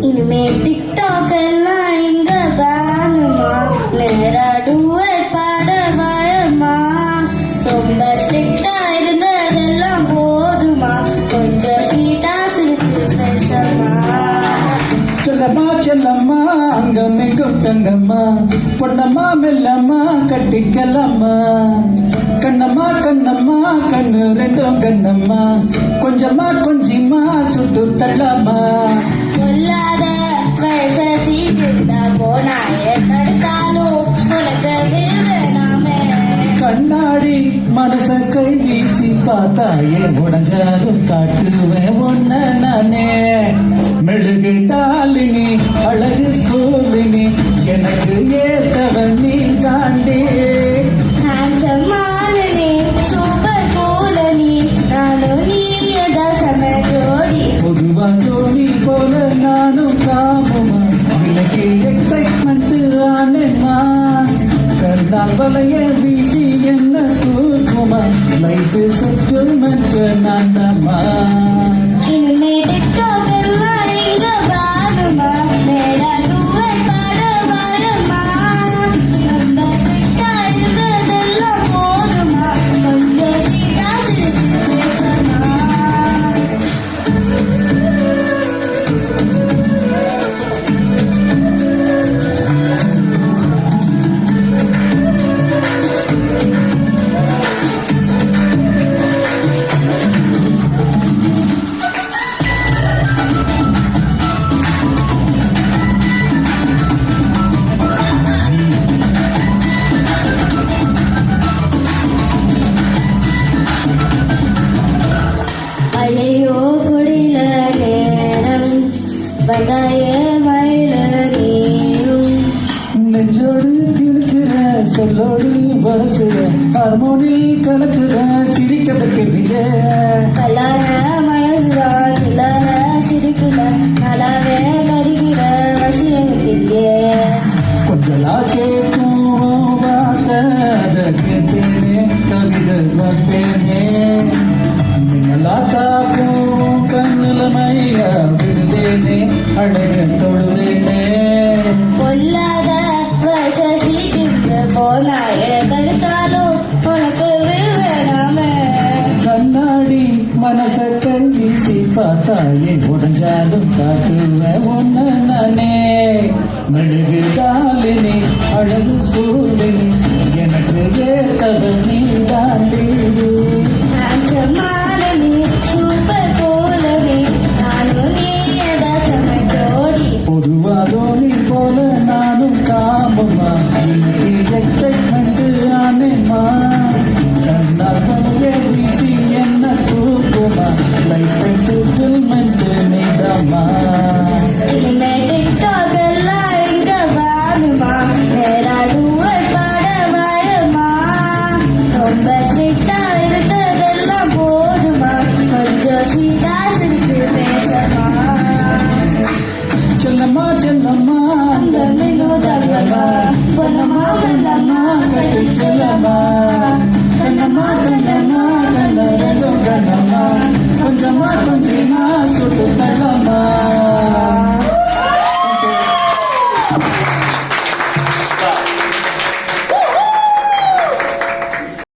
இனிமே டிக்டாக் எல்லாம் இங்க வேணுமா, நேராடுவே பாட பயமா, ரொம்ப ஸ்ட்ரிக்டா இருந்ததெல்லாம் போதுமா, கொஞ்சம் ஸ்வீட்டா சிரிச்சு பேசமா. செல்லம்மா செல்லம்மா அங்கம் எங்கும் தங்கம்மா, பொன்னம்மா மெல்லம்மா கட்டிக்கலம்மா, கண்ணம்மா கண்ணம்மா கண்ணு ரெண்டும் கண்ணம்மா, கொஞ்சமா கொஞ்சமா சுட்டு தள்ளம்மா. சொல்லாத வயச சீக்கிரத்தா போனாயே, தடுத்தாலும் உனக்கு வேணாமே. கண்ணாடி மனச கை வீசி பார்த்தாயே, உடஞ்சாலும் காட்டுவேன் ஒன்ன நானே. மெழுகு டாலினி அழகு ஸ்கூலினி, எனக்கு ஏத்தவன் நீ தாண்டி. ஹேண்ட்ஸமான நீ, சூப்பர் கூல நீ, நானும் நீயதா சம ஜோடி. பொதுவா ஜோடி போல நானும் காமுமா, எனக்கு எக்ஸைட்மெண்ட் ஆனேம்மா. கண்ணால் வலைய வீசி என்ன தூக்குமா, லைஃப் செட்டில்மெண்ட் நான்தாம்மா. இனிமே டிக்டாக் எல்லாம் இங்க வேணுமா, நேராடுவே பாட பயமா, ரொம்ப ஸ்ட்ரிக்டா இருந்ததெல்லாம் போதுமா, கொஞ்சம் ஸ்வீட்டா சிரிச்சு பேசமா. ஐயோ குடில நேரம் வந்தாய மயில நீரும், நெஞ்சோடு கிழக்கிற சொல்லோடு வரசுற ஹார்மோனி கலக்குற சிரிக்க வைக்கிறீங்க. கல்லான மனசுதான் இல்லாத சிரிப்புல நல்லாவே கருகிற வசியமில்லையே. கொஞ்சலா கேட்கும் வார்த்தை அதை கேட்டேனே, கவிதை வந்தேனே. மின்னலா தாக்கும் கண்ணுல மையா விடுதேனே, அழக தொழுதேனே. பொல்லாத வயச சீட்டுக்கு போனாயே, தடுத்தாலும் உனக்கு வேணாமே. கண்ணாடி மனச கை வீசி பார்த்தாயே, உடஞ்சாலும் காட்டுவேன் ஒன்ன நானே. மெழுகு டாலினி அழகு சூழினி, எனக்கு ஏத்தவன் நீ தாண்டி. ஹேண்ட்ஸமான நீ, சூப்பர் கூல நீ, நானும் நீயதா சம ஜோடி. பொதுவாக நீ போல நானும் காமமா, இன்னைக்கு எக்ஸைட்மெண்ட் ஆனேம்மா. கண்ணால் வலைய வீசி என்ன தூக்குமா, லைஃப் செட்டில்மெண்ட் நீதாம்மா. இனிமே டிக்டாக் எல்லாம் இங்க வேணுமா, நேராடுவே பாட பயமா, ரொம்ப ஸ்ட்ரிக்டா இருந்ததெல்லாம் போதுமா, கொஞ்சம் ஸ்வீட்டா சிரிச்சு பேசமா. செல்லம்மா செல்லம்மா அந்த வினோதமா, பொன்னம்மா வெள்ளம்மா கட்டிக்கலம்மா, கண்ணம்மா கண்ணம்மா கண்ண ரெண்டும் கண்ணம்மா, கொஞ்சமா கொஞ்சமா சுட்டு